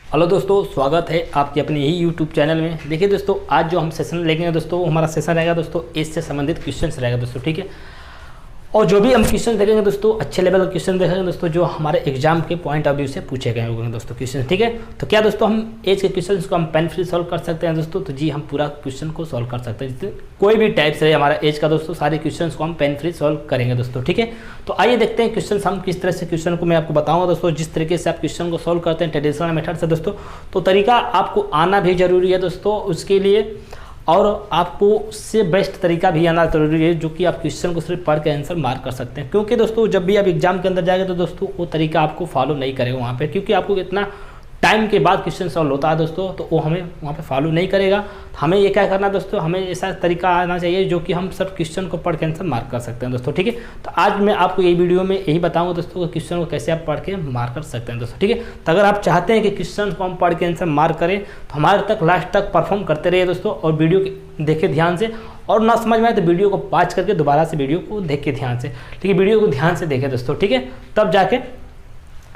Hello दोस्तों, स्वागत है आपके अपने ही यूट्यूब चैनल में। देखिए दोस्तों, आज जो हम सेशन लेंगे दोस्तों, हमारा सेशन रहेगा दोस्तों एज से संबंधित क्वेश्चंस रहेगा दोस्तों, ठीक है। और जो भी हम क्वेश्चन देखेंगे दोस्तों, अच्छे लेवल का क्वेश्चन देखेंगे दोस्तों, जो हमारे एग्जाम के पॉइंट ऑफ व्यू से पूछे गए होंगे दोस्तों क्वेश्चन, ठीक है। तो क्या दोस्तों हम एज के क्वेश्चन को हम पेन फ्री सॉल्व कर सकते हैं दोस्तों? तो जी, हम पूरा क्वेश्चन को सॉल्व कर सकते हैं, जिससे कोई भी टाइप से हमारा एज का दोस्तों, सारे क्वेश्चन को हम पेन फ्री सॉल्व करेंगे दोस्तों, ठीक है। तो आइए देखते हैं क्वेश्चन हम किस तरह से क्वेश्चन को मैं आपको बताऊंगा दोस्तों। जिस तरीके से आप क्वेश्चन को सॉल्व करते हैं ट्रेडिशनल मेथड से दोस्तों, तो तरीका आपको आना भी जरूरी है दोस्तों उसके लिए, और आपको उससे बेस्ट तरीका भी आना जरूरी है, जो कि आप क्वेश्चन को सिर्फ पढ़ के आंसर मार्क कर सकते हैं। क्योंकि दोस्तों जब भी आप एग्जाम के अंदर जाएंगे तो दोस्तों वो तरीका आपको फॉलो नहीं करेगा वहाँ पे, क्योंकि आपको इतना टाइम के बाद क्वेश्चन सॉल्व होता है दोस्तों, तो वो हमें वहाँ पे फॉलो नहीं करेगा। हमें ये क्या करना है दोस्तों, हमें ऐसा तरीका आना चाहिए जो कि हम सब क्वेश्चन को पढ़ के आंसर मार्क कर सकते हैं दोस्तों, ठीक है। तो आज मैं आपको ये वीडियो में यही बताऊंगा दोस्तों कि क्वेश्चन को कैसे आप पढ़ के मार्क कर सकते हैं दोस्तों, ठीक है। तो अगर आप चाहते हैं कि क्वेश्चन को हम पढ़ के आंसर मार्क करें तो हमारे तक लास्ट तक परफॉर्म करते रहिए दोस्तों, और वीडियो देखे ध्यान से, और ना समझ में आए तो वीडियो को पॉज करके दोबारा से वीडियो को देखे ध्यान से, ठीक है। वीडियो को ध्यान से देखें दोस्तों, ठीक है, तब जाके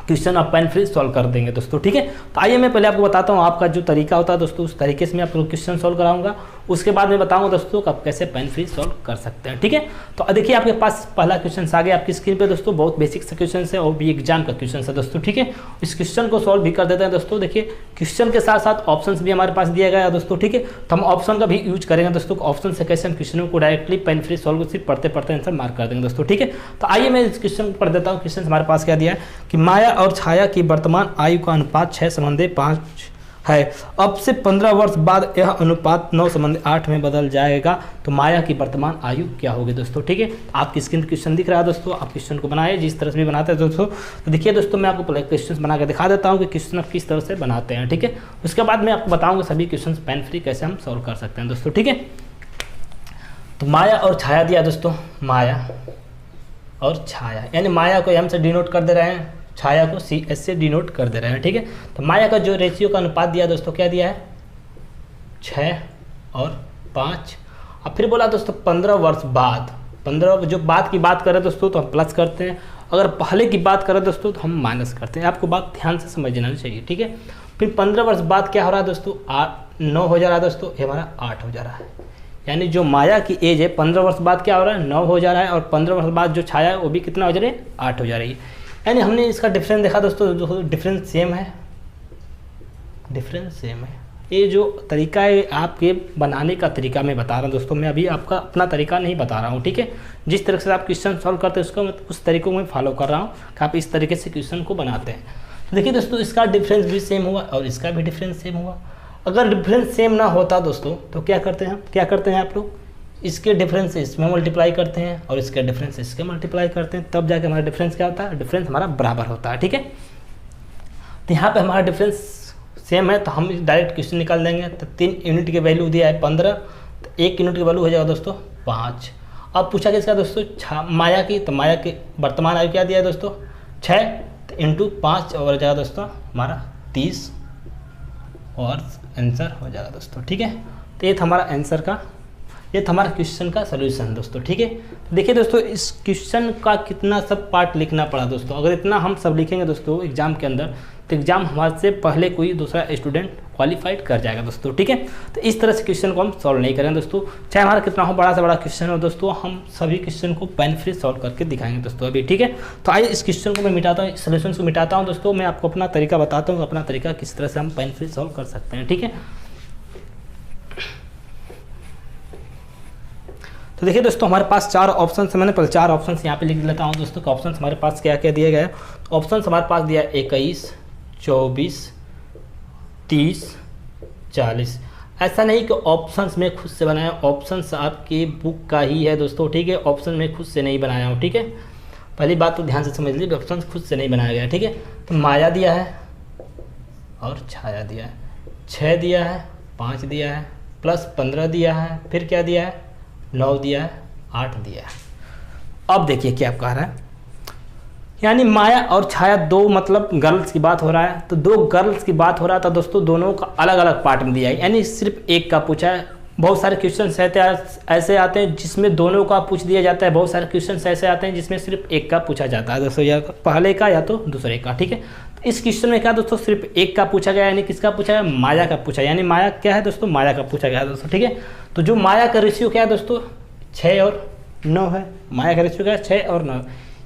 क्वेश्चन आप पेन फ्री सॉल्व कर देंगे दोस्तों, ठीक है। तो आइए मैं पहले आपको बताता हूँ आपका जो तरीका होता है दोस्तों, उस तरीके से मैं आपको क्वेश्चन सॉल्व कराऊंगा। उसके बाद मैं बताऊंगा दोस्तों कि आप कैसे पेन फ्री सॉल्व कर सकते हैं, ठीक है। तो देखिए आपके पास पहला क्वेश्चन आ गया आपकी स्क्रीन पे दोस्तों, बहुत बेसिक सा क्वेश्चन है और भी एग्जाम का क्वेश्चन है दोस्तों, ठीक है। इस क्वेश्चन को सॉल्व भी कर देते हैं दोस्तों। देखिए क्वेश्चन के साथ साथ ऑप्शन भी हमारे पास दिया गया है दोस्तों, ठीक है। तो हम ऑप्शन का भी यूज करेंगे दोस्तों, ऑप्शन से कैसे हम क्वेश्चनों को डायरेक्टली पेन फ्री सॉल्व सिर्फ पढ़ते पढ़ते आंसर मार्क कर देंगे दोस्तों, ठीक है। तो आइए मैं इस क्वेश्चन को पढ़ देता हूँ। क्वेश्चन हमारे पास क्या दिया है कि माया और छाया की वर्तमान आयु का अनुपात 6:5 है। अब से 15 वर्ष बाद यह अनुपात 9:8 में बदल जाएगा, तो माया की वर्तमान आयु क्या होगी दोस्तों, ठीक है। आपकी स्क्रीन क्वेश्चन दिख रहा है दोस्तों, आप क्वेश्चन को बनाए जिस तरह से भी बनाते हैं दोस्तों। तो देखिए दोस्तों, मैं आपको पहले क्वेश्चन बना के दिखा देता हूँ कि क्वेश्चन आप किस तरह से बनाते हैं, ठीक है। उसके बाद मैं आपको बताऊँगा सभी क्वेश्चन पेन फ्री कैसे हम सॉल्व कर सकते हैं दोस्तों, ठीक है। तो माया और छाया दिया दोस्तों, माया और छाया, यानी माया को एम से डिनोट कर दे रहे हैं, छाया को सी एस से डिनोट कर दे रहे हैं, ठीक है। तो माया का जो रेशियो का अनुपात दिया दोस्तों, क्या दिया है 6 और 5। अब फिर बोला दोस्तों 15 वर्ष बाद, 15 जो बाद की बात करें दोस्तों तो हम प्लस करते हैं, अगर पहले की बात करें दोस्तों तो हम माइनस करते हैं। आपको बात ध्यान से समझना चाहिए, ठीक है। फिर 15 वर्ष बाद क्या हो रहा है दोस्तों, 9 हो जा रहा है दोस्तों, ये हमारा 8 हो जा रहा है। यानी जो माया की एज है 15 वर्ष बाद क्या हो रहा है 9 हो जा रहा है, और 15 वर्ष बाद जो छाया है वो भी कितना हो जा रही है 8 हो जा रही है। यानी हमने इसका डिफरेंस देखा दोस्तों, डिफरेंस सेम है, डिफरेंस सेम है। ये जो तरीका है आपके बनाने का तरीका मैं बता रहा हूँ दोस्तों, मैं अभी आपका अपना तरीका नहीं बता रहा हूँ, ठीक है। जिस तरह से आप क्वेश्चन सॉल्व करते हैं उसको मैं उस तरीकों को मैं फॉलो कर रहा हूँ कि आप इस तरीके से क्वेश्चन को बनाते हैं। तो देखिए दोस्तों, इसका डिफरेंस भी सेम हुआ और इसका भी डिफरेंस सेम हुआ। अगर डिफरेंस सेम ना होता दोस्तों तो क्या करते हैं आप लोग, इसके डिफरेंस इसमें मल्टीप्लाई करते हैं और इसके डिफरेंस इसके मल्टीप्लाई करते हैं, तब जाके हमारा डिफरेंस क्या होता है, डिफरेंस हमारा बराबर होता है, ठीक है। तो यहाँ पे हमारा डिफरेंस सेम है तो हम डायरेक्ट क्वेश्चन निकाल देंगे। तो 3 यूनिट की वैल्यू दिया है 15, तो 1 यूनिट की वैल्यू हो जाएगा दोस्तों 5। अब पूछा किसका दोस्तों, माया की, तो माया की वर्तमान आयु क्या दिया है दोस्तों 6, तो इंटू 5 और हो जाएगा दोस्तों हमारा 30, और आंसर हो जाएगा दोस्तों, ठीक है। तो ये था हमारा आंसर का, ये था हमारा क्वेश्चन का सोल्यूशन दोस्तों, ठीक है। तो देखिए दोस्तों, इस क्वेश्चन का कितना सब पार्ट लिखना पड़ा दोस्तों। अगर इतना हम सब लिखेंगे दोस्तों एग्जाम के अंदर, तो एग्जाम हमारे से पहले कोई दूसरा स्टूडेंट क्वालिफाइड कर जाएगा दोस्तों, ठीक है। तो इस तरह से क्वेश्चन को हम सॉल्व नहीं करेंगे दोस्तों, चाहे हमारा कितना हो बड़ा से बड़ा क्वेश्चन हो दोस्तों, हम सभी क्वेश्चन को पेन फ्री सॉल्व करके दिखाएंगे दोस्तों अभी, ठीक है। तो आइए इस क्वेश्चन को मैं मिटाता हूँ, सोल्यूशन को मिटाता हूँ दोस्तों। मैं आपको अपना तरीका बताता हूँ, अपना तरीका किस तरह से हम पेन फ्री सॉल्व कर सकते हैं, ठीक है। तो देखिए दोस्तों, हमारे पास 4 ऑप्शन है, मैंने पहले 4 ऑप्शन यहाँ पे लिख लेता हूँ दोस्तों कि ऑप्शन हमारे पास क्या क्या दिए गए। ऑप्शन हमारे पास दिया 21, 24, 30, 40। ऐसा नहीं कि ऑप्शंस में खुद से बनाया, ऑप्शंस आपकी बुक का ही है दोस्तों, ठीक है। ऑप्शन में खुद से नहीं बनाया हूँ, ठीक है। पहली बात तो ध्यान से समझ लीजिए, ऑप्शन खुद से नहीं बनाया गया, ठीक है। तो माया दिया है और छाया दिया है, 6 दिया है, 5 दिया है, प्लस 15 दिया है, फिर क्या दिया है 9 दिया है, 8 दिया है। अब देखिए क्या कह रहा है, यानी माया और छाया दो मतलब गर्ल्स की बात हो रहा है, तो 2 गर्ल्स की बात हो रहा था दोस्तों, दोनों का अलग अलग पार्ट में दिया है, यानी सिर्फ एक का पूछा है बहुत सारे क्वेश्चन ऐसे आते हैं जिसमें दोनों का पूछ दिया जाता है, बहुत सारे क्वेश्चन ऐसे आते हैं जिसमें सिर्फ एक का पूछा जाता है दोस्तों, या पहले का या तो दूसरे का, ठीक है। तो इस क्वेश्चन में क्या दोस्तों सिर्फ एक का पूछा गया, यानी किसका पूछा गया, माया का पूछा, यानी माया क्या है दोस्तों, माया का पूछा गया दोस्तों, ठीक है। तो जो माया का रेशियो क्या है दोस्तों 6 और 9 है, माया का रेशियो क्या है 6 और 9,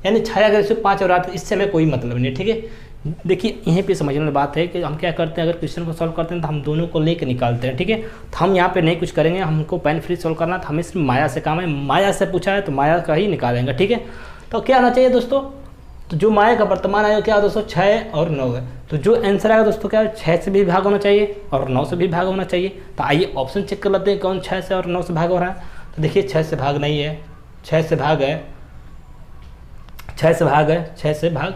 यानी छाया का रेशियो 5 और 8, इससे हमें कोई मतलब नहीं, ठीक है। देखिए यहीं पे समझने वाली बात है कि हम क्या करते हैं, अगर क्वेश्चन को सॉल्व करते हैं तो हम दोनों को लेके निकालते हैं, ठीक है। तो हम यहाँ पे नहीं कुछ करेंगे, हमको पेन फ्री सॉल्व करना, तो हमें सिर्फ माया से काम है, माया से पूछा है तो माया का ही निकालेंगे, ठीक है। तो क्या होना चाहिए दोस्तों, तो जो माया का वर्तमान आयु क्या है दोस्तों 6 और 9 है, तो जो आंसर आएगा दोस्तों क्या है 6 से भी भाग होना चाहिए और 9 से भी भाग होना चाहिए। तो आइए ऑप्शन चेक कर लेते हैं कौन 6 से और 9 से भाग हो रहा है। तो देखिए 6 से भाग नहीं है, 6 से भाग है, 6 से भाग है, 6 से भाग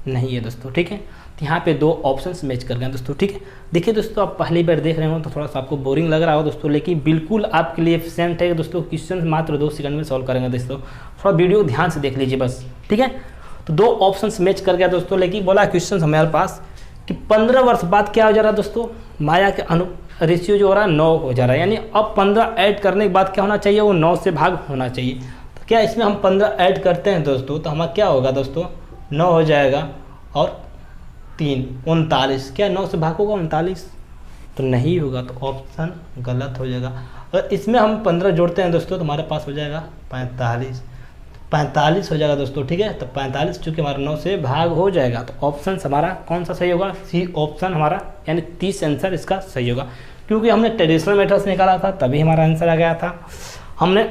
नहीं है दोस्तों, ठीक है। तो यहाँ पे दो ऑप्शंस मैच कर गए दोस्तों, ठीक है। देखिए दोस्तों आप पहली बार देख रहे हो तो थोड़ा सा आपको बोरिंग लग रहा हो दोस्तों, लेकिन बिल्कुल आपके लिए एफिशिएंट है दोस्तों, क्वेश्चन मात्र 2 सेकंड में सॉल्व करेंगे दोस्तों, थोड़ा वीडियो ध्यान से देख लीजिए बस, ठीक है। तो दो ऑप्शंस मैच कर गया दोस्तों, लेकिन बोला क्वेश्चन हमारे पास कि 15 वर्ष बाद क्या हो जा रहा है दोस्तों, माया के रेशियो जो हो रहा है 9 हो जा रहा है, यानी अब 15 ऐड करने के बाद क्या होना चाहिए, वो 9 से भाग होना चाहिए। तो क्या इसमें हम 15 ऐड करते हैं दोस्तों, तो हमारा क्या होगा दोस्तों 9 हो जाएगा और 3 39, क्या 9 से भाग होगा 39, तो नहीं होगा, तो ऑप्शन गलत हो जाएगा। और इसमें हम 15 जोड़ते हैं दोस्तों तो हमारे पास हो जाएगा 45 हो जाएगा दोस्तों, ठीक है। तो 45 चूँकि हमारा 9 से भाग हो जाएगा, तो ऑप्शन हमारा कौन सा सही होगा, सी ऑप्शन हमारा, यानी 30 आंसर इसका सही होगा, क्योंकि हमने ट्रेडिशनल मेथड से निकाला था तभी हमारा आंसर आ गया था, हमने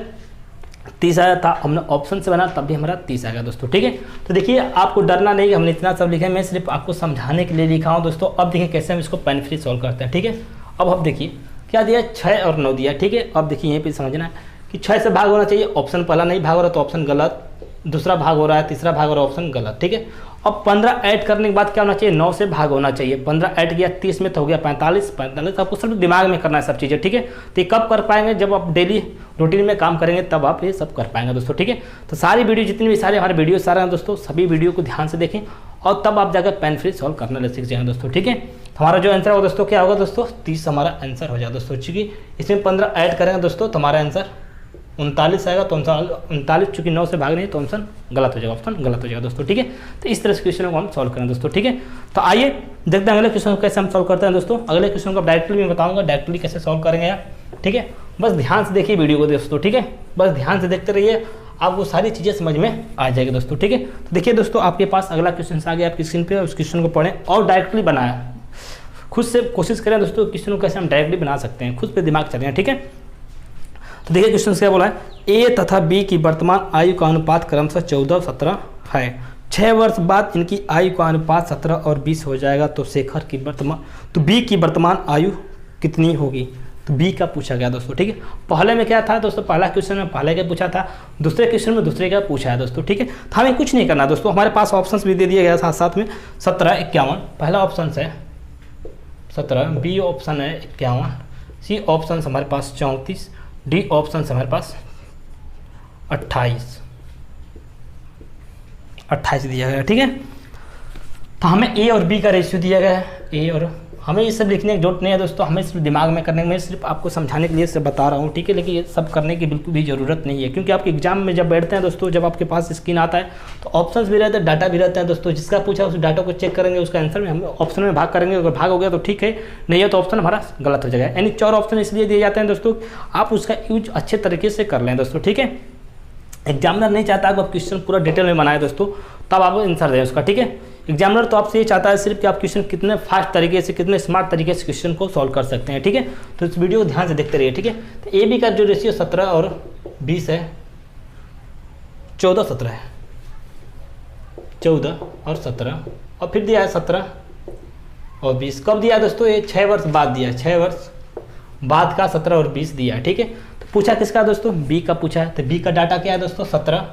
30 आया था, हमने ऑप्शन से बना तब भी हमारा 30 आ गया दोस्तों, ठीक है। तो देखिए आपको डरना नहीं कि हमने इतना सब लिखा है, मैं सिर्फ आपको समझाने के लिए लिखा हूँ दोस्तों। अब देखिए कैसे हम इसको पेन फ्री सॉल्व करते हैं, ठीक है। अब देखिए क्या दिया 6 और 9 दिया, ठीक है। अब देखिए यहीं पे समझना है कि 6 से भाग होना चाहिए, ऑप्शन पहला नहीं भाग हो रहा तो ऑप्शन गलत, दूसरा भाग हो रहा है, तीसरा भाग हो रहा है, ऑप्शन गलत, ठीक है। अब 15 ऐड करने के बाद क्या होना चाहिए, 9 से भाग होना चाहिए, 15 ऐड किया 30 में तो हो गया 45 आपको सिर्फ दिमाग में करना है सब चीज़ें, ठीक है। तो ये कब कर पाएंगे, जब आप डेली रूटीन में काम करेंगे तब आप ये सब कर पाएंगे दोस्तों, ठीक है। तो सारी वीडियो जितनी भी सारे हमारे वीडियो सारे हैं दोस्तों, सभी वीडियो को ध्यान से देखें और तब आप जाकर पेन फ्री सॉल्व करना सीख जाएंगे दोस्तों, ठीक है। हमारा जो आंसर होगा दोस्तों क्या होगा दोस्तों 30 हमारा आंसर हो जाएगा दोस्तों, क्योंकि इसमें 15 ऐड करेंगे दोस्तों तो हमारा आंसर 39 आएगा, तो 39 चूँकि 9 से भाग नहीं तो ऑप्शन गलत हो जाएगा, ऑप्शन गलत हो जाएगा दोस्तों, ठीक है। तो इस तरह से क्वेश्चन को हम सॉल्व करें दोस्तों, ठीक है। तो आइए देखते हैं अगले क्वेश्चन को कैसे हम सॉल्व करते हैं दोस्तों। अगले क्वेश्चन को डायरेक्टली मैं बताऊंगा डायरेक्टली कैसे सॉल्व करेंगे यार, ठीक है। बस ध्यान से देखिए वीडियो को दोस्तों, ठीक है, बस ध्यान से देखते रहिए, आपको सारी चीज़ें समझ में आ जाएगी दोस्तों, ठीक है। तो देखिए दोस्तों आपके पास अगला क्वेश्चन आ गया आपकी स्क्रीन पे, उस क्वेश्चन को पढ़ें और डायरेक्टली बनाया, खुद से कोशिश करें दोस्तों क्वेश्चन को कैसे हम डायरेक्टली बना सकते हैं, खुद पे दिमाग चलें, ठीक है। तो देखिए क्वेश्चन क्या बोला है, ए तथा बी की वर्तमान आयु का अनुपात क्रमशः 14 और 17 है, 6 वर्ष बाद इनकी आयु का अनुपात 17 और 20 हो जाएगा, तो शेखर की बी की वर्तमान आयु कितनी होगी, तो बी का पूछा गया दोस्तों, ठीक है। पहले में क्या था दोस्तों, पहला क्वेश्चन में पहले का पूछा था, दूसरे क्वेश्चन में दूसरे का पूछा है दोस्तों, ठीक है। तो हमें कुछ नहीं करना दोस्तों, हमारे पास ऑप्शंस भी दे दिया गया साथ साथ में 17 51, पहला ऑप्शन है 17, बी ऑप्शन है 51, सी ऑप्शन हमारे पास 34, डी ऑप्शन हमारे पास 28 दिया गया, ठीक है। तो हमें ए और बी का रेशियो दिया गया है, ए और हमें ये सब लिखने की जरूरत नहीं है दोस्तों, हमें सिर्फ दिमाग में करने, मैं सिर्फ आपको समझाने के लिए से बता रहा हूँ, ठीक है। लेकिन ये सब करने की बिल्कुल भी ज़रूरत नहीं है, क्योंकि आपके एग्जाम में जब बैठते हैं दोस्तों, जब आपके पास स्क्रीन आता है तो ऑप्शंस भी रहते हैं, डाटा भी रहते हैं दोस्तों, जिसका पूछा उस डाटा को चेक करेंगे, उसका आंसर में हम ऑप्शन में भाग करेंगे, अगर भाग हो गया तो ठीक है, नहीं है तो ऑप्शन हमारा गलत हो जाएगा। यानी 4 ऑप्शन इसलिए दिए जाते हैं दोस्तों, आप उसका यूज अच्छे तरीके से कर लें दोस्तों, ठीक है। एग्जामिनर नहीं चाहता आप क्वेश्चन पूरा डिटेल में बनाए दोस्तों, तब आप आंसर दें उसका, ठीक है। एग्जामिनर तो आपसे ये चाहता है सिर्फ कि आप क्वेश्चन कितने फास्ट तरीके से, कितने स्मार्ट तरीके से क्वेश्चन को सॉल्व कर सकते हैं, ठीक है। तो इस वीडियो को ध्यान से देखते रहिए, ठीक है। तो ए बी का जो रेशियो 17 और 20 है, 14 17 है, 14 और 17, और फिर दिया है 17 और 20, कब दिया दोस्तों, ये 6 वर्ष बाद दिया, 6 वर्ष बाद का 17 और 20 दिया है, ठीक है। तो पूछा किसका दोस्तों, बी का पूछा है, तो बी का डाटा क्या है दोस्तों 17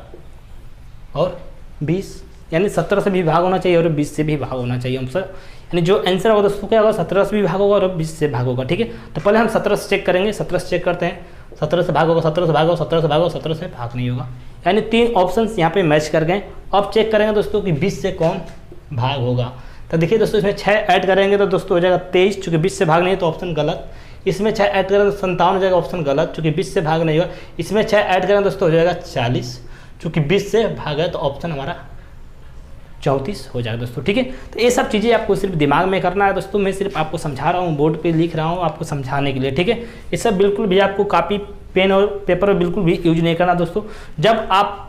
और 20, यानी 17 से भी भाग होना चाहिए और 20 से भी भाग होना चाहिए हमसे, यानी जो आंसर होगा दोस्तों क्या होगा 17 से भी भाग होगा और 20 से भाग होगा, ठीक है। तो पहले हम 17 से चेक करेंगे, 17 से चेक करते हैं, 17 से भाग होगा, 17 से भाग होगा, 17 से भाग होगा, 17 से भाग नहीं होगा, यानी 3 ऑप्शंस यहाँ पे मैच कर गए। अब चेक करेंगे दोस्तों कि 20 से कौन भाग होगा, तो देखिए दोस्तों इसमें 6 ऐड करेंगे तो दोस्तों हो जाएगा 23, चूँकि 20 से भाग नहीं है तो ऑप्शन गलत, इसमें 6 ऐड करें तो 57 हो जाएगा, ऑप्शन गलत, चूँकि 20 से भाग नहीं होगा। इसमें 6 ऐड करें दोस्तों हो जाएगा 40, चूँकि 20 से भाग है तो ऑप्शन हमारा 34 हो जाएगा दोस्तों, ठीक है। तो ये सब चीज़ें आपको सिर्फ दिमाग में करना है दोस्तों, मैं सिर्फ आपको समझा रहा हूँ, बोर्ड पे लिख रहा हूँ आपको समझाने के लिए, ठीक है। ये सब बिल्कुल भी आपको कॉपी पेन और पेपर बिल्कुल भी यूज नहीं करना दोस्तों। जब आप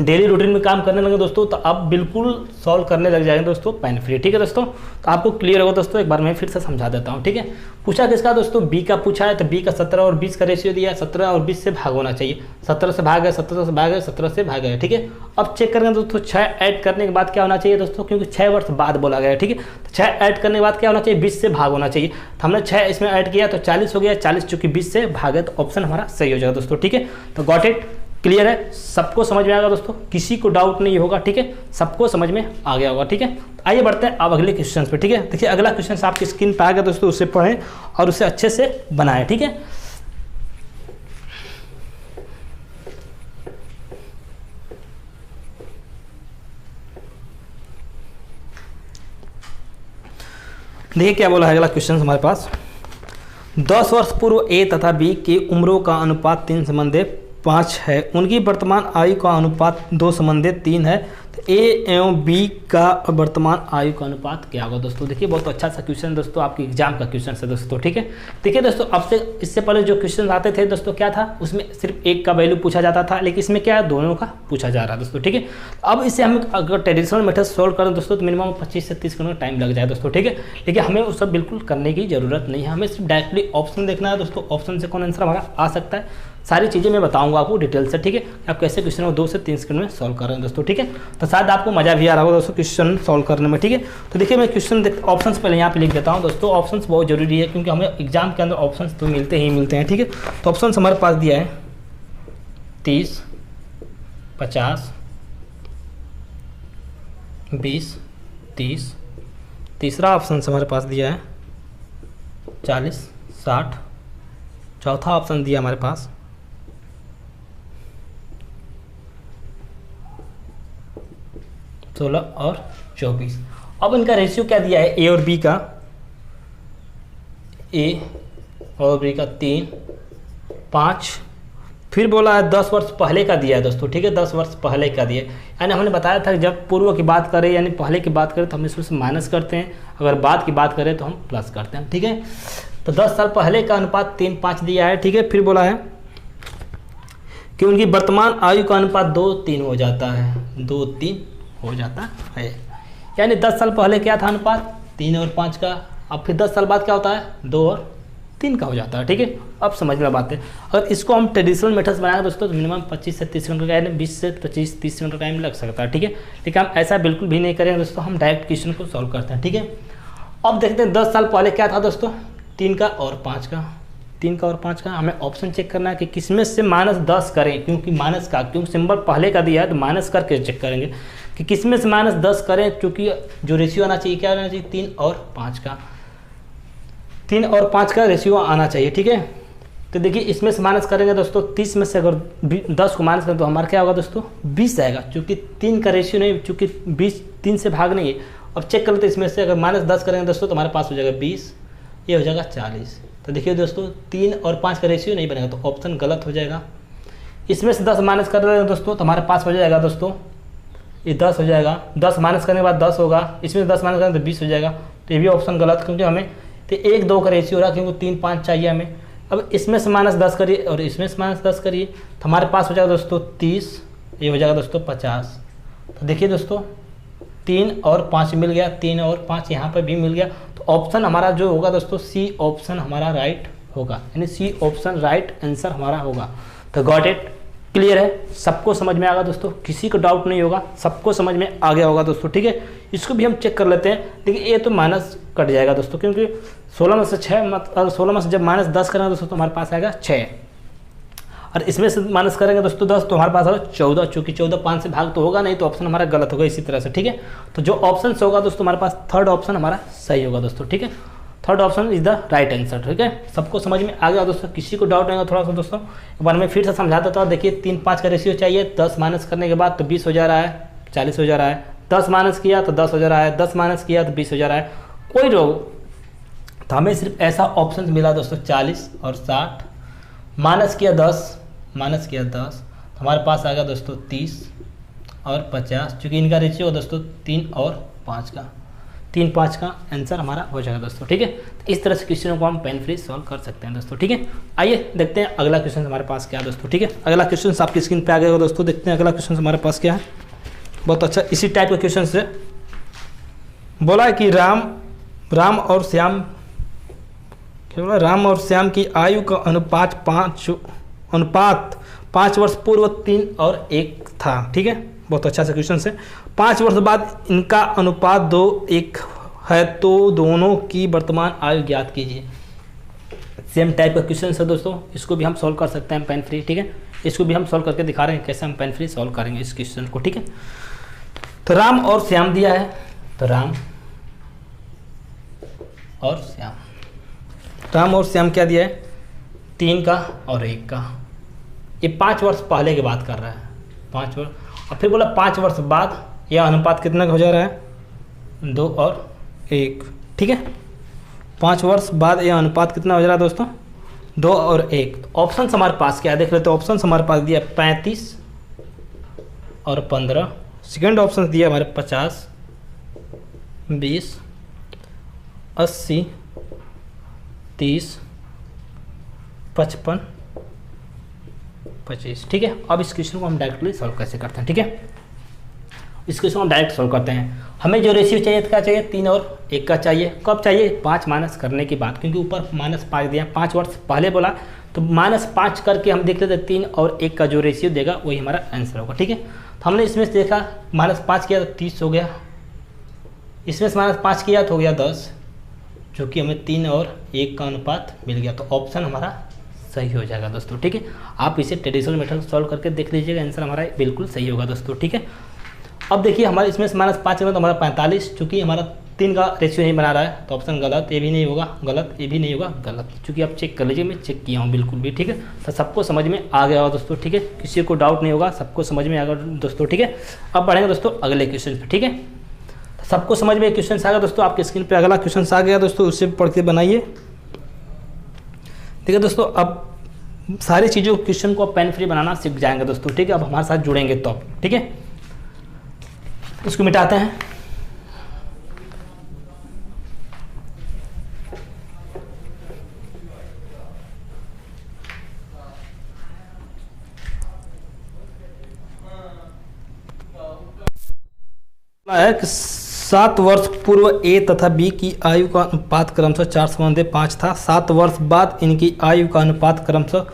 डेली रूटीन में काम करने लगे दोस्तों तो आप बिल्कुल सॉल्व करने लग जाएंगे दोस्तों पेन फ्री, ठीक है दोस्तों। तो आपको क्लियर होगा दोस्तों, एक बार मैं फिर से समझा देता हूँ, ठीक है। पूछा किसका दोस्तों, बी का पूछा है, तो बी का 17 और 20 का रेशियो दिया है, 17 और 20 से भाग होना चाहिए, 17 से भाग है, 17 से भाग है, 17 से भाग है, ठीक है। अब चेक करेंगे दोस्तों 6 ऐड करने के बाद क्या होना चाहिए दोस्तों, क्योंकि 6 वर्ष बाद बोला गया है, ठीक है। तो 6 ऐड करने के बाद क्या होना चाहिए, 20 से भाग होना चाहिए। तो हमने 6 इसमें ऐड किया तो 40 हो गया, 40 चूँकि 20 से भाग है तो ऑप्शन हमारा सही हो जाएगा दोस्तों, ठीक है। तो गॉट इट, क्लियर है, सबको समझ में आएगा दोस्तों, किसी को डाउट नहीं होगा, ठीक है, सबको समझ में आ गया होगा, ठीक है। तो आइए बढ़ते हैं अब अगले क्वेश्चन पे, ठीक है। देखिए अगला क्वेश्चन आपकी स्क्रीन पर आ गया दोस्तों, उसे पढ़ें और उसे अच्छे से बनाएं, ठीक है। देखिए क्या बोला है अगला क्वेश्चन हमारे पास, 10 वर्ष पूर्व ए तथा बी की उम्रों का अनुपात 3:5 है, उनकी वर्तमान आयु का अनुपात 2:3 है, तो ए एवं बी का वर्तमान आयु का अनुपात क्या होगा दोस्तों। देखिए बहुत अच्छा सा क्वेश्चन दोस्तों, आपके एग्जाम का क्वेश्चन है दोस्तों, ठीक है। देखिए दोस्तों आपसे इससे पहले जो क्वेश्चन आते थे दोस्तों क्या था, उसमें सिर्फ एक का वैल्यू पूछा जाता था, लेकिन इसमें क्या है दोनों का पूछा जा रहा है दोस्तों, ठीक है। अब इसे हम अगर ट्रेडिशनल मेथड सोल्व करें दोस्तों तो मिनिमम 25 से 30 मिनट टाइम लग जाए दोस्तों, ठीक है। लेकिन हमें वो सब बिल्कुल करने की जरूरत नहीं है, हमें सिर्फ डायरेक्टली ऑप्शन देखना है दोस्तों, ऑप्शन से कौन आंसर हमारा आ सकता है, सारी चीज़ें मैं बताऊंगा आपको डिटेल से, ठीक है। आप कैसे क्वेश्चन को 2 से 3 सेकंड में सॉल्व कर रहे हैं दोस्तों, ठीक है। तो शायद आपको मजा भी आ रहा होगा दोस्तों क्वेश्चन सॉल्व करने में, ठीक है। तो देखिए मैं क्वेश्चन ऑप्शंस पहले यहाँ पे लिख देता हूँ दोस्तों, ऑप्शंस बहुत जरूरी है क्योंकि हमें एग्जाम के अंदर ऑप्शंस तो मिलते हैं, ठीक है। तो ऑप्शंस हमारे पास दिया है 30, 50, 20, 30, तीसरा ऑप्शन हमारे पास दिया है 40, 60, चौथा ऑप्शन दिया हमारे पास 16 और 24। अब इनका रेशियो क्या दिया है, ए और बी का, ए और बी का 3, 5, फिर बोला है 10 वर्ष पहले का दिया है दोस्तों, ठीक है, 10 वर्ष पहले का दिया है। यानी हमने बताया था कि जब पूर्व की बात करें यानी पहले की बात करें तो हम इसमें से माइनस करते हैं, अगर बाद की बात करें तो हम प्लस करते हैं, ठीक है। तो 10 साल पहले का अनुपात 3:5 दिया है, ठीक है। फिर बोला है कि उनकी वर्तमान आयु का अनुपात 2:3 हो जाता है, 2:3 हो जाता है, यानी 10 साल पहले क्या था अनुपात 3 और 5 का, अब फिर 10 साल बाद क्या होता है 2 और 3 का हो जाता है, ठीक है। अब समझ में बात है, अगर इसको हम ट्रेडिशनल मेथड्स बनाएंगे दोस्तों तो मिनिमम 25 से 30 मिनट का, यानी 20 से 25-30 मिनट का टाइम लग सकता है, ठीक है। लेकिन हम ऐसा बिल्कुल भी नहीं करेंगे दोस्तों, हम डायरेक्ट क्वेश्चन को सॉल्व करते हैं, ठीक है। अब देखते हैं 10 साल पहले क्या था दोस्तों, 3 का और 5 का, 3 का और 5 का। हमें ऑप्शन चेक करना है कि किसमें से -10 करें, क्योंकि माइनस का क्योंकि सिंबल पहले का दिया है तो माइनस करके चेक करेंगे कि किसमें से -10 करें, क्योंकि जो रेशियो आना चाहिए क्या आना चाहिए 3 और 5 का, 3 और 5 का रेशियो आना चाहिए, ठीक है। तो देखिए इसमें से माइनस करेंगे दोस्तों, 30 में से अगर 10 को माइनस करें तो हमारा क्या होगा दोस्तों 20 आएगा, क्योंकि 3 का रेशियो नहीं, चूँकि 20 3 से भाग नहीं है। अब चेक कर लेते हैं, इसमें से अगर -10 करेंगे दोस्तों तो हमारे पास हो जाएगा 20, ये हो जाएगा 40। तो देखिए दोस्तों 3 और 5 का रेशियो नहीं बनेगा तो ऑप्शन गलत हो जाएगा। इसमें से 10 माइनस कर रहे हैं दोस्तों तो हमारे पास हो जाएगा दोस्तों ये 10 हो जाएगा, 10 माइनस करने के बाद 10 होगा, इसमें 10 माइनस करें तो 20 हो जाएगा, तो ये भी ऑप्शन गलत, क्योंकि हमें तो 1-2 का रेशियो हो रहा है, क्योंकि 3-5 चाहिए हमें। अब इसमें से -10 करिए और इसमें से -10 करिए तो हमारे पास हो जाएगा दोस्तों 30, ये हो जाएगा दोस्तों 50। तो देखिए दोस्तों 3 और 5 मिल गया, 3 और 5 यहाँ पर भी मिल गया, तो ऑप्शन हमारा जो होगा दोस्तों सी ऑप्शन हमारा राइट होगा, यानी सी ऑप्शन राइट आंसर हमारा होगा। तो गॉट इट, क्लियर है, सबको समझ में आ गया दोस्तों, किसी को डाउट नहीं होगा, सबको समझ में आ गया होगा दोस्तों, ठीक है। इसको भी हम चेक कर लेते हैं, देखिए ये तो माइनस कट जाएगा दोस्तों, क्योंकि 16 में से 6 16 में से जब -10 करेंगे दोस्तों तो हमारे पास आएगा 6, और इसमें से माइनस करेंगे दोस्तों 10 तो हमारे पास होगा 14, चूँकि 14 5 से भाग तो होगा नहीं, तो ऑप्शन हमारा गलत होगा इसी तरह से, ठीक है। तो जो ऑप्शन होगा दोस्तों हमारे पास थर्ड ऑप्शन हमारा सही होगा दोस्तों, ठीक है। Third option is the right answer, ठीक है। सबको समझ में आ गया दोस्तों, किसी को डाउट नहीं होगा थोड़ा सा दोस्तों, एक बार मैं फिर से समझा देता हूँ। देखिए 3-5 का रेशियो चाहिए, 10 माइनस करने के बाद तो 20 हो जा रहा है, 40 हो जा रहा है, 10 माइनस किया तो 10 हो जा रहा है, 10 माइनस किया तो 20 हो जा रहा है। कोई तो हमें सिर्फ ऐसा ऑप्शन मिला दोस्तों 40 और 60, माइनस किया 10 तो हमारे पास आ गया दोस्तों 30 और 50, चूँकि इनका रेशियो दोस्तों 3 और 5 का, 3 5 का आंसर हमारा हो जाएगा दोस्तों। ठीक है, तो इस तरह से क्वेश्चन को हम पेन फ्री सॉल्व कर सकते हैं दोस्तों। ठीक है, आइए देखते हैं अगला क्वेश्चन हमारे पास क्या है दोस्तों। ठीक है, अगला क्वेश्चन आपकी स्क्रीन पे आ गया दोस्तों। देखते हैं अगला क्वेश्चन हमारे पास क्या है। बहुत अच्छा, इसी टाइप का क्वेश्चन से बोला है कि राम और श्याम, क्या बोला, राम और श्याम की आयु का अनुपात 5 वर्ष पूर्व 3 और 1 था। ठीक है, बहुत अच्छा सा क्वेश्चन है। 5 वर्ष बाद इनका अनुपात 2:1 है, तो दोनों की वर्तमान आयु ज्ञात कीजिए। सेम टाइप का क्वेश्चन है दोस्तों, इसको भी हम सॉल्व कर सकते हैं पेन फ्री। ठीक है, इसको भी हम सॉल्व करके दिखा रहे हैं कैसे हम पेन फ्री सॉल्व करेंगे इस क्वेश्चन को। ठीक है, तो राम और श्याम दिया है, तो राम और श्याम क्या दिया है, 3 का और 1 का। ये 5 वर्ष पहले की बात कर रहा है, 5 वर्ष, और फिर बोला 5 वर्ष बाद यह अनुपात कितना का हो जा रहा है, 2 और 1। ठीक है, 5 वर्ष बाद यह अनुपात कितना हो जा रहा है दोस्तों, 2 और 1। तो ऑप्शन हमारे पास क्या है देख लेते हैं। ऑप्शन हमारे पास दिया 35 और 15, सेकेंड ऑप्शन दिया हमारे 50, 20, 80, 30, 55, 25। ठीक है, अब इस क्वेश्चन को हम डायरेक्टली सॉल्व कैसे करते हैं। ठीक है, इस क्वेश्चन को हम डायरेक्ट सॉल्व करते हैं। हमें जो रेशियो चाहिए क्या चाहिए, 3 और 1 का चाहिए। कब चाहिए, 5 माइनस करने के बाद, क्योंकि ऊपर -5 दिया, 5 वर्ष पहले बोला, तो -5 करके हम देख लेते हैं 3 और 1 का जो रेशियो देगा वही हमारा आंसर होगा। ठीक है, तो हमने इसमें से देखा -5 किया तो 30 हो गया, इसमें से -5 किया तो हो गया 10, जो कि हमें 3 और 1 का अनुपात मिल गया। तो ऑप्शन हमारा सही हो जाएगा दोस्तों। ठीक है, आप इसे ट्रेडिशनल मेथड सॉल्व करके देख लीजिएगा, आंसर हमारा बिल्कुल सही होगा दोस्तों। ठीक है, अब देखिए हमारे इसमें से -5 करना तो हमारा 45, चूँकि हमारा 3 का रेशियो नहीं बना रहा है, तो ऑप्शन गलत, ये भी नहीं होगा गलत, ये भी नहीं होगा गलत, चूँकि आप चेक कर लीजिए, मैं चेक किया हूँ बिल्कुल भी। ठीक है, तो सबको समझ में आ गया होगा दोस्तों। ठीक है, किसी को डाउट नहीं होगा, सबको समझ में आ गया दोस्तों। ठीक है, अब बढ़ेंगे दोस्तों अगले क्वेश्चन पर। ठीक है, सबको समझ में क्वेश्चन आ गया दोस्तों, आपकी स्क्रीन पे अगला क्वेश्चन आ गया दोस्तों, उससे पढ़ के बनाइए। ठीक है दोस्तों, अब सारी चीज़ों क्वेश्चन को पेन फ्री बनाना सीख जाएंगे दोस्तों। ठीक है, अब हमारे साथ जुड़ेंगे तो अब। ठीक है, इसको मिटाते हैं। है कि 7 वर्ष पूर्व ए तथा बी की आयु का अनुपात क्रमशः 4:5 था। 7 वर्ष बाद इनकी आयु का अनुपात क्रमशः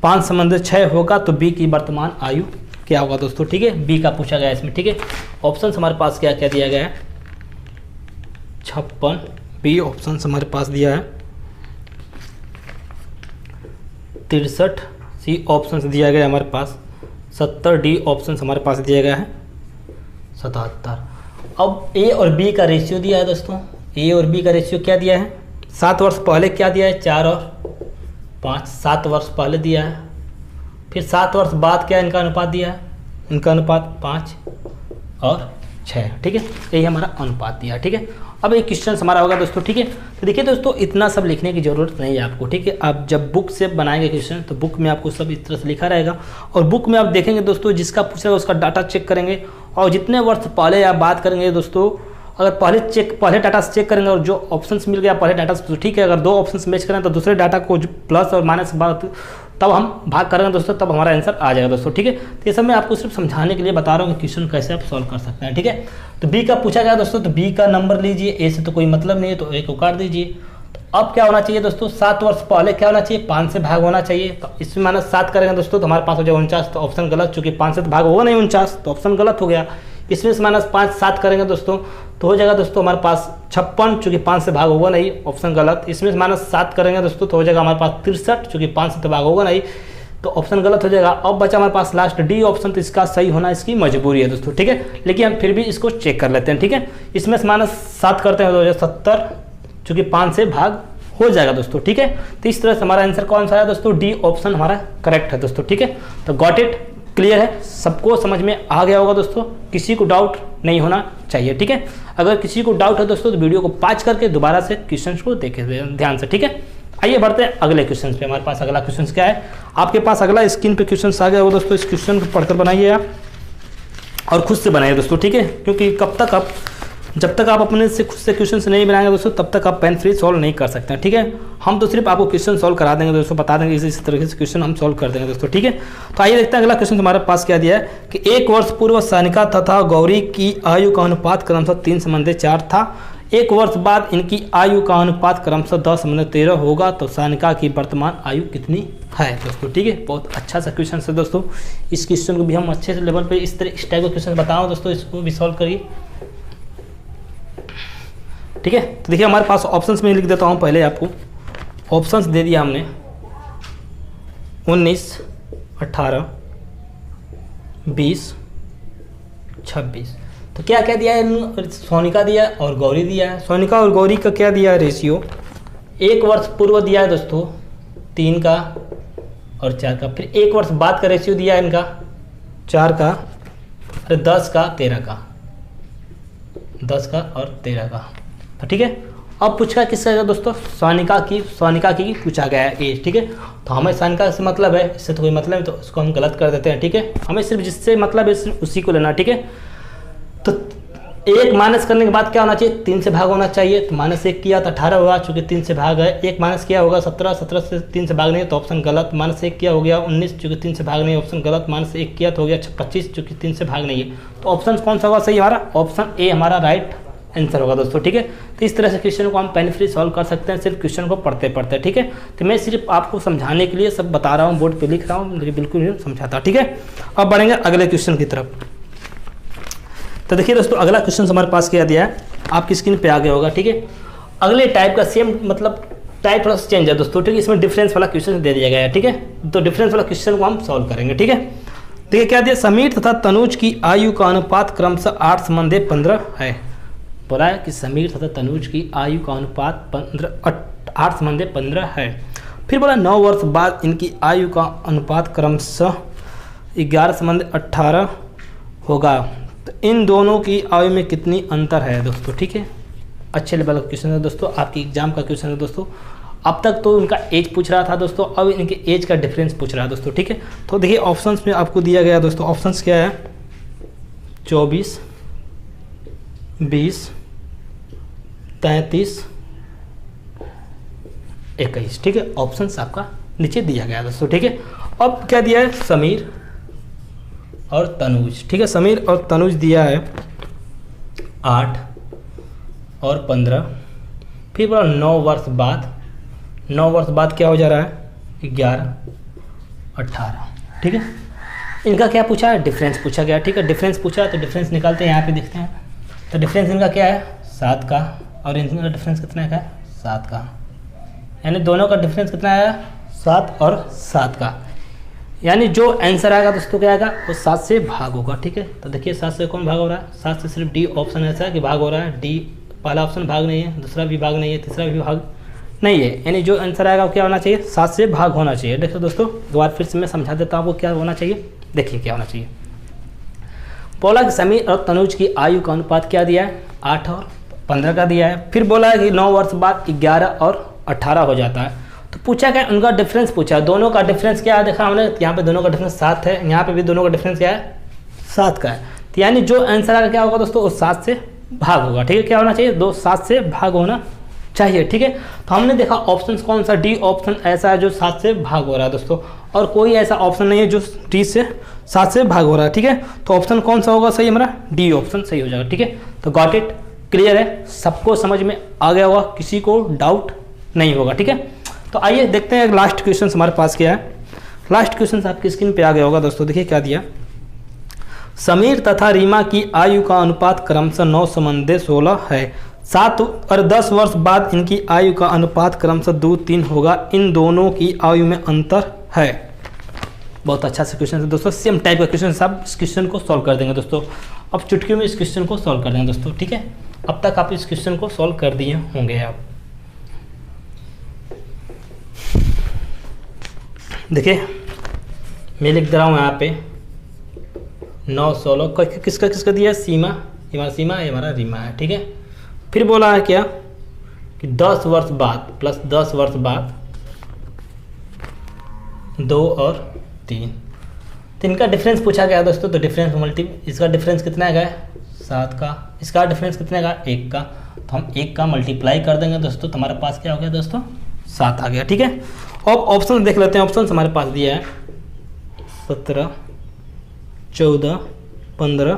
5:6 होगा, तो बी की वर्तमान आयु क्या होगा दोस्तों। ठीक है, बी का पूछा गया इसमें। ठीक है, ऑप्शन हमारे पास क्या क्या दिया गया है, 56 बी ऑप्शन हमारे पास दिया है, 63 सी ऑप्शन दिया गया है हमारे पास, 70 डी ऑप्शन हमारे पास दिया गया है, 77। अब ए और बी का रेशियो दिया है दोस्तों, ए और बी का रेशियो क्या दिया है, 7 वर्ष पहले क्या दिया है, 4 और 5, 7 वर्ष पहले दिया है। फिर 7 वर्ष बाद क्या इनका अनुपात दिया है, इनका अनुपात 5 और 6। ठीक है, यही हमारा अनुपात दिया है। ठीक है, अब एक क्वेश्चन हमारा होगा दोस्तों। ठीक है, तो देखिए दोस्तों, इतना सब लिखने की ज़रूरत नहीं है आपको। ठीक है, आप जब बुक से बनाएंगे क्वेश्चन, तो बुक में आपको सब इस तरह से लिखा रहेगा, और बुक में आप देखेंगे दोस्तों, जिसका पूछेगा उसका डाटा चेक करेंगे, और जितने वर्ष पहले आप बात करेंगे दोस्तों, अगर पहले डाटा से चेक करेंगे और जो ऑप्शंस मिल गया पहले डाटा से, तो ठीक है। अगर 2 ऑप्शंस मैच करें तो दूसरे डाटा को प्लस और माइनस बात, तब हम भाग करेंगे दोस्तों, तब हमारा आंसर आ जाएगा दोस्तों। ठीक है, तो ये सब मैं आपको सिर्फ समझाने के लिए बता रहा हूँ कि क्वेश्चन कैसे आप सॉल्व कर सकते हैं। ठीक है, तो बी का पूछा गया दोस्तों, तो बी का नंबर लीजिए, ए से तो कोई मतलब नहीं है, तो ए को काट दीजिए। तो अब क्या होना चाहिए दोस्तों, 7 वर्ष पहले क्या होना चाहिए, 5 से भाग होना चाहिए। तो इसमें -7 करेंगे दोस्तों, तो हमारे पास हो जाएगा 49, तो ऑप्शन गलत, चूँकि 5 से तो भाग होगा नहीं 49, तो ऑप्शन गलत हो गया। इसमें से -5 7 करेंगे दोस्तों, तो हो जाएगा दोस्तों हमारे पास 56, चूँकि 5 से भाग होगा नहीं, ऑप्शन गलत। इसमें से -7 करेंगे दोस्तों, तो हो जाएगा हमारे पास 63, चूँकि 5 से तो भाग होगा नहीं, तो ऑप्शन गलत हो जाएगा। अब बचा हमारे पास लास्ट डी ऑप्शन, तो इसका सही होना इसकी मजबूरी है दोस्तों। ठीक है, लेकिन हम फिर भी इसको चेक कर लेते हैं। ठीक है, इसमें से -7 करते हैं तो हो जाएगा 70, चूँकि 5 से भाग हो जाएगा दोस्तों। ठीक है, तो इस तरह से हमारा आंसर कौन सा है दोस्तों, डी ऑप्शन हमारा करेक्ट है दोस्तों। ठीक है, तो गॉट इट, क्लियर है, सबको समझ में आ गया होगा दोस्तों, किसी को डाउट नहीं होना चाहिए। ठीक है, अगर किसी को डाउट है दोस्तों तो वीडियो को पॉज करके दोबारा से क्वेश्चन को देखें ध्यान से। ठीक है, आइए बढ़ते हैं अगले क्वेश्चन पे। हमारे पास अगला क्वेश्चन क्या है, आपके पास अगला स्क्रीन पे क्वेश्चन आ गया हो दोस्तों। इस क्वेश्चन को पढ़कर बनाइए आप और खुद से बनाइए दोस्तों। ठीक है, क्योंकि जब तक आप अपने से खुद से क्वेश्चन नहीं बनाएंगे दोस्तों तब तक आप पेन फ्री सॉल्व नहीं कर सकते हैं। ठीक है, हम तो सिर्फ आपको क्वेश्चन सॉल्व करा देंगे दोस्तों, बता देंगे इसी तरीके से क्वेश्चन हम सॉल्व कर देंगे दोस्तों। ठीक है, तो आइए देखते हैं अगला क्वेश्चन हमारे पास क्या दिया है कि 1 वर्ष पूर्व सानिका तथा गौरी की आयु का अनुपात क्रमशः 3:4 था। 1 वर्ष बाद इनकी आयु का अनुपात क्रमशः 10:13 होगा, तो सानिका की वर्तमान आयु कितनी है दोस्तों। ठीक है, बहुत अच्छा सा क्वेश्चन है दोस्तों। इस क्वेश्चन को भी हम अच्छे से लेवल पे इस टाइप का क्वेश्चन बताओ दोस्तों, इसको भी सॉल्व करिए। ठीक है, तो देखिए हमारे पास ऑप्शंस में लिख देता हूँ पहले आपको। ऑप्शंस दे दिया हमने 19, 18, 20, 26। तो क्या क्या दिया है, सोनिका दिया है और गौरी दिया है। सोनिका और गौरी का क्या दिया है रेशियो, 1 वर्ष पूर्व दिया है दोस्तों 3 का और 4 का। फिर 1 वर्ष बाद का रेशियो दिया है इनका 4 का और 10 का 13 का, 10 का और 13 का। तो ठीक है, अब पूछा किसका है दोस्तों, सोनिका की पूछा गया है एज। ठीक है, तो हमें सोनिका से मतलब है, इससे तो कोई मतलब नहीं, तो उसको हम गलत कर देते हैं। ठीक है, हमें सिर्फ जिससे मतलब है उसी को लेना। ठीक है, तो 1 माइनस करने के बाद क्या होना चाहिए, 3 से भाग होना चाहिए। तो -1 किया तो 18 हुआ, चूँकि 3 से भाग है। 1 माइनस किया होगा 17, 17 से 3 से भाग नहीं है तो ऑप्शन गलत। -1 किया हो गया 19, चूँकि 3 से भाग नहीं है, ऑप्शन गलत। -1 किया तो हो गया 25, चूँकि 3 से भाग नहीं है। तो ऑप्शन कौन सा होगा सही, हमारा ऑप्शन ए हमारा राइट आंसर होगा दोस्तों। ठीक है, तो इस तरह से क्वेश्चन को हम पेन फ्री सॉल्व कर सकते हैं, सिर्फ क्वेश्चन को पढ़ते पढ़ते। ठीक है, तो मैं सिर्फ आपको समझाने के लिए सब बता रहा हूँ, बोर्ड पे लिख रहा हूँ, मुझे बिल्कुल नहीं समझाता। ठीक है, अब बढ़ेंगे अगले क्वेश्चन की तरफ। तो देखिए दोस्तों अगला क्वेश्चन हमारे पास क्या दिया है, आपकी स्क्रीन पे आ गया होगा। ठीक है, अगले टाइप का सेम मतलब टाइप थोड़ा सा चेंज है दोस्तों। ठीक है, इसमें डिफरेंस वाला क्वेश्चन दे दिया गया है। ठीक है, तो डिफरेंस वाला क्वेश्चन को हम सॉल्व करेंगे। ठीक है, देखिए क्या दिया, समीर तथा तनुज की आयु का अनुपात क्रमशः 8:15 है। बोला है कि समीर तथा तनुज की आयु का अनुपात 8:15 है। फिर बोला 9 वर्ष बाद इनकी आयु का अनुपात क्रमशः 11:18 होगा, तो इन दोनों की आयु में कितनी अंतर है दोस्तों। ठीक है, अच्छे लेवल का क्वेश्चन है दोस्तों, आपकी एग्जाम का क्वेश्चन है दोस्तों। अब तक तो उनका एज पूछ रहा था दोस्तों, अब इनके एज का डिफरेंस पूछ रहा है दोस्तों। ठीक है, तो देखिए ऑप्शंस में आपको दिया गया दोस्तों, ऑप्शंस क्या है, 24, 20, 33, 21। ठीक है, ऑप्शंस आपका नीचे दिया गया दोस्तों। ठीक है, अब क्या दिया है, समीर और तनुज। ठीक है, समीर और तनुज दिया है 8 और 15। फिर बोला 9 वर्ष बाद, 9 वर्ष बाद क्या हो जा रहा है, 11, 18। ठीक है, इनका क्या पूछा है, डिफरेंस पूछा गया। ठीक है, डिफरेंस पूछा है तो डिफरेंस निकालते हैं, यहाँ पे देखते हैं। तो डिफरेंस इनका क्या है, 7 का, और इनका डिफरेंस कितना है, 7 का। यानी दोनों का डिफरेंस कितना आया, 7 और 7 का। यानी जो आंसर आएगा दोस्तों क्या आएगा, वो 7 से भाग होगा। ठीक है, तो देखिए 7 से कौन भाग हो रहा है, 7 से सिर्फ डी ऑप्शन ऐसा है कि भाग हो रहा है। डी पहला ऑप्शन भाग नहीं है, दूसरा भी भाग नहीं है, तीसरा भी भाग नहीं है। यानी जो आंसर आएगा वो क्या होना चाहिए, 7 से भाग होना चाहिए। देखिए दोस्तों एक बार फिर से मैं समझा देता हूँ आपको क्या होना चाहिए। देखिए क्या होना चाहिए, बोला कि समीर और तनुज की आयु का अनुपात क्या दिया है, 8 और 15 का दिया है। फिर बोला है कि 9 वर्ष बाद 11 और 18 हो जाता है। तो पूछा क्या, उनका डिफरेंस पूछा, दोनों का डिफरेंस क्या है, देखा हमने यहाँ पे दोनों का डिफरेंस 7 है, यहाँ पे भी दोनों का डिफरेंस क्या है, 7 का है। तो यानी जो आंसर आएगा क्या होगा दोस्तों, वो 7 से भाग होगा। ठीक है, क्या होना चाहिए, 7 से भाग होना चाहिए। ठीक है, तो हमने देखा ऑप्शन कौन सा, डी ऑप्शन ऐसा है जो 7 से भाग हो रहा है दोस्तों, और कोई ऐसा ऑप्शन नहीं है जो डी से 7 से भाग हो रहा है। ठीक है, तो ऑप्शन कौन सा होगा सही, हमारा डी ऑप्शन सही हो जाएगा। ठीक है, तो गॉट इट, क्लियर है, सबको समझ में आ गया होगा, किसी को डाउट नहीं होगा। ठीक है, तो आइए देखते हैं लास्ट क्वेश्चन हमारे पास क्या है। लास्ट क्वेश्चन आपकी स्क्रीन पे आ गया होगा दोस्तों। देखिए क्या दिया, समीर तथा रीमा की आयु का अनुपात क्रमशः 9:16 है। 7 और 10 वर्ष बाद इनकी आयु का अनुपात क्रमशः 2-3 होगा, इन दोनों की आयु में अंतर है। बहुत अच्छा सा क्वेश्चन है दोस्तों, सेम टाइप का क्वेश्चन, सब इस क्वेश्चन को सॉल्व कर देंगे दोस्तों। अब चुटकियों में इस क्वेश्चन को सॉल्व कर देंगे दोस्तों। ठीक है, अब तक आप इस क्वेश्चन को सॉल्व कर दिए होंगे आप। देखिए मैं लिख दे रहा हूँ यहाँ पे 9-16 किसका किसका दिया है, सीमा ये हमारा सीमा, ये हमारा रीमा है, ठीक है। फिर बोला है क्या कि 10 वर्ष बाद प्लस 10 वर्ष बाद 2 और 3, तो इनका डिफरेंस पूछा गया दोस्तों। तो डिफरेंस इसका डिफरेंस कितना है 7 का, इसका डिफरेंस कितना है 1 का, तो हम 1 का मल्टीप्लाई कर देंगे दोस्तों, तो हमारे पास क्या हो गया दोस्तों 7 आ गया, ठीक है। अब ऑप्शन देख लेते हैं, ऑप्शन हमारे पास दिया है 17, 14, 15,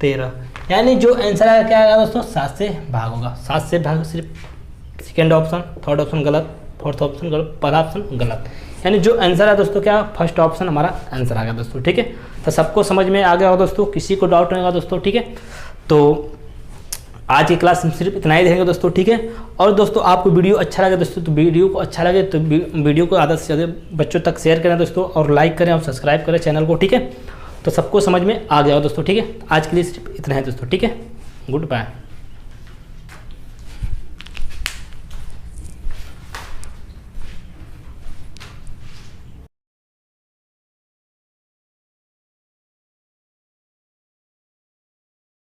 13, यानी जो आंसर आएगा क्या आएगा दोस्तों 7 से भाग होगा। 7 से भाग सिर्फ सेकेंड ऑप्शन, थर्ड ऑप्शन गलत, फोर्थ ऑप्शन गलत, पहला ऑप्शन गलत, यानी जो आंसर है दोस्तों क्या फर्स्ट ऑप्शन हमारा आंसर आ गया दोस्तों, ठीक है। तो सबको समझ में आ गया होगा दोस्तों, किसी को डाउट नहीं होगा दोस्तों, ठीक है। तो आज की क्लास में सिर्फ इतना ही देखेंगे दोस्तों, ठीक है। और दोस्तों आपको वीडियो अच्छा लगे दोस्तों, तो वीडियो को अच्छा लगे तो वीडियो को ज़्यादा से ज़्यादा बच्चों तक शेयर करें दोस्तों, और लाइक करें और सब्सक्राइब करें चैनल को, ठीक है। तो सबको समझ में आ गया हो दोस्तों, ठीक है। आज के लिए सिर्फ इतना है दोस्तों, ठीक है। Good bye.